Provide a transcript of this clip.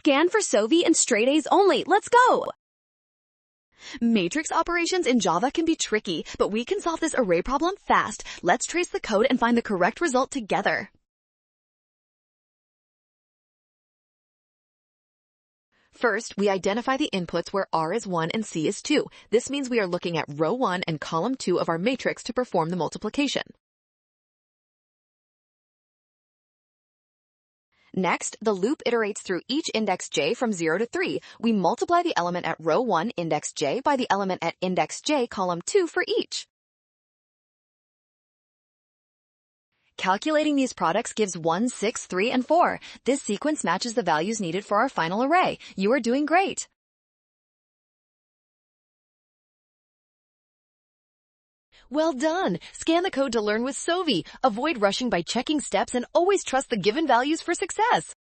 Scan for Sovi and straight A's only. Let's go! Matrix operations in Java can be tricky, but we can solve this array problem fast. Let's trace the code and find the correct result together. First, we identify the inputs where R is 1 and C is 2. This means we are looking at row 1 and column 2 of our matrix to perform the multiplication. Next, the loop iterates through each index j from 0 to 3. We multiply the element at row 1, index j, by the element at index j, column 2 for each. Calculating these products gives 1, 6, 3, and 4. This sequence matches the values needed for our final array. You are doing great! Well done! Scan the code to learn with Sovi. Avoid rushing by checking steps and always trust the given values for success.